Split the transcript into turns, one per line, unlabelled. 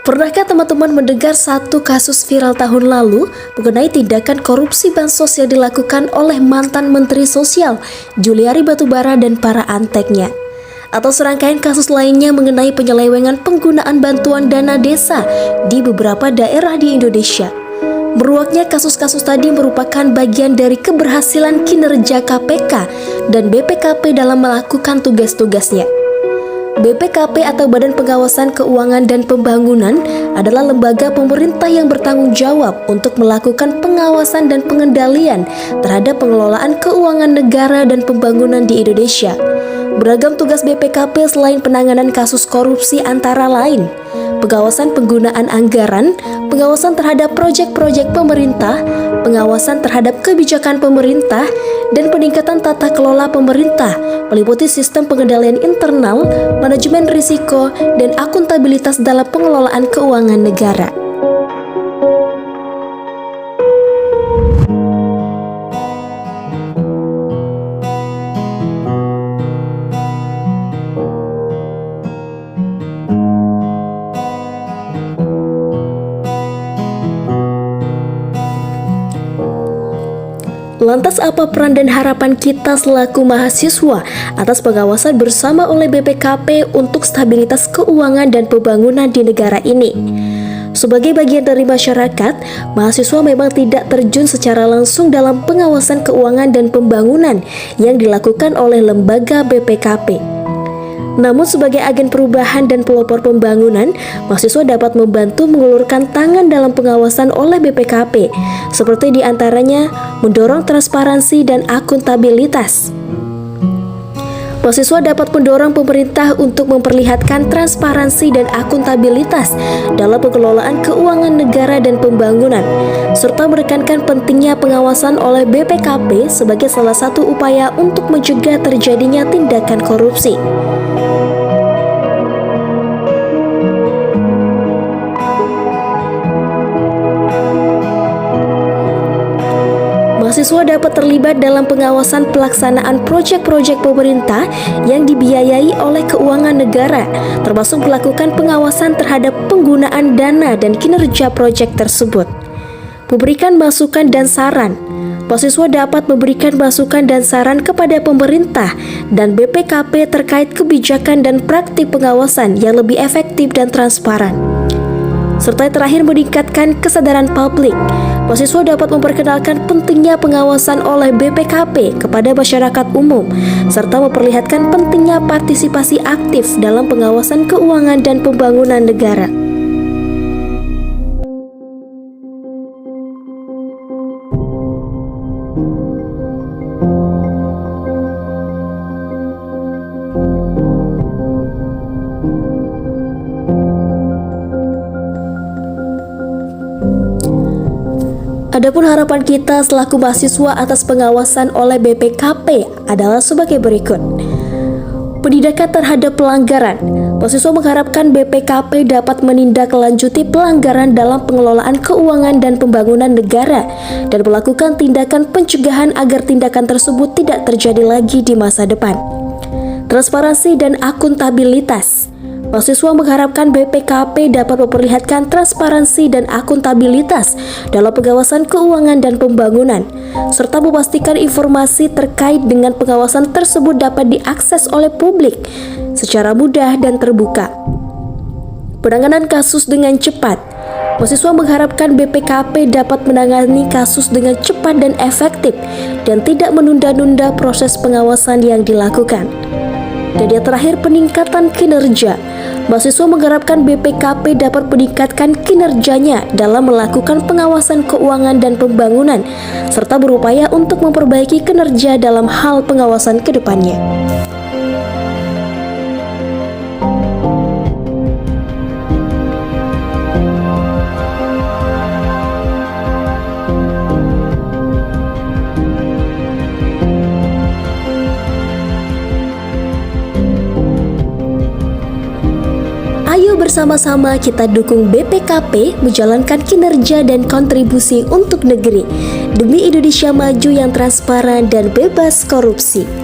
Pernahkah teman-teman mendengar satu kasus viral tahun lalu mengenai tindakan korupsi bansos yang dilakukan oleh mantan Menteri Sosial Juliari Batubara dan para anteknya? Atau serangkaian kasus lainnya mengenai penyelewengan penggunaan bantuan dana desa di beberapa daerah di Indonesia? Meruaknya kasus-kasus tadi merupakan bagian dari keberhasilan kinerja KPK dan BPKP dalam melakukan tugas-tugasnya. BPKP atau Badan Pengawasan Keuangan dan Pembangunan adalah lembaga pemerintah yang bertanggung jawab untuk melakukan pengawasan dan pengendalian terhadap pengelolaan keuangan negara dan pembangunan di Indonesia. Beragam tugas BPKP selain penanganan kasus korupsi antara lain pengawasan penggunaan anggaran, pengawasan terhadap proyek-proyek pemerintah, pengawasan terhadap kebijakan pemerintah, dan peningkatan tata kelola pemerintah, meliputi sistem pengendalian internal, manajemen risiko, dan akuntabilitas dalam pengelolaan keuangan negara. Lantas apa peran dan harapan kita selaku mahasiswa atas pengawasan bersama oleh BPKP untuk stabilitas keuangan dan pembangunan di negara ini? Sebagai bagian dari masyarakat, mahasiswa memang tidak terjun secara langsung dalam pengawasan keuangan dan pembangunan yang dilakukan oleh lembaga BPKP. Namun sebagai agen perubahan dan pelopor pembangunan, mahasiswa dapat membantu mengulurkan tangan dalam pengawasan oleh BPKP, seperti diantaranya mendorong transparansi dan akuntabilitas. Mahasiswa dapat mendorong pemerintah untuk memperlihatkan transparansi dan akuntabilitas dalam pengelolaan keuangan negara dan pembangunan, serta menekankan pentingnya pengawasan oleh BPKP sebagai salah satu upaya untuk mencegah terjadinya tindakan korupsi. Mahasiswa dapat terlibat dalam pengawasan pelaksanaan proyek-proyek pemerintah yang dibiayai oleh keuangan negara, termasuk melakukan pengawasan terhadap penggunaan dana dan kinerja proyek tersebut. Memberikan masukan dan saran. Mahasiswa dapat memberikan masukan dan saran kepada pemerintah dan BPKP terkait kebijakan dan praktik pengawasan yang lebih efektif dan transparan. Serta terakhir meningkatkan kesadaran publik. Mahasiswa dapat memperkenalkan pentingnya pengawasan oleh BPKP kepada masyarakat umum, serta memperlihatkan pentingnya partisipasi aktif dalam pengawasan keuangan dan pembangunan negara. Adapun harapan kita selaku mahasiswa atas pengawasan oleh BPKP adalah sebagai berikut. Penindakan terhadap pelanggaran. Mahasiswa mengharapkan BPKP dapat menindaklanjuti pelanggaran dalam pengelolaan keuangan dan pembangunan negara dan melakukan tindakan pencegahan agar tindakan tersebut tidak terjadi lagi di masa depan. Transparansi dan akuntabilitas. Mahasiswa mengharapkan BPKP dapat memperlihatkan transparansi dan akuntabilitas dalam pengawasan keuangan dan pembangunan, serta memastikan informasi terkait dengan pengawasan tersebut dapat diakses oleh publik secara mudah dan terbuka. Penanganan kasus dengan cepat. Mahasiswa mengharapkan BPKP dapat menangani kasus dengan cepat dan efektif dan tidak menunda-nunda proses pengawasan yang dilakukan. Dan yang terakhir, peningkatan kinerja. Mahasiswa mengharapkan BPKP dapat meningkatkan kinerjanya dalam melakukan pengawasan keuangan dan pembangunan, serta berupaya untuk memperbaiki kinerja dalam hal pengawasan ke depannya. Ayo bersama-sama kita dukung BPKP menjalankan kinerja dan kontribusi untuk negeri demi Indonesia maju yang transparan dan bebas korupsi.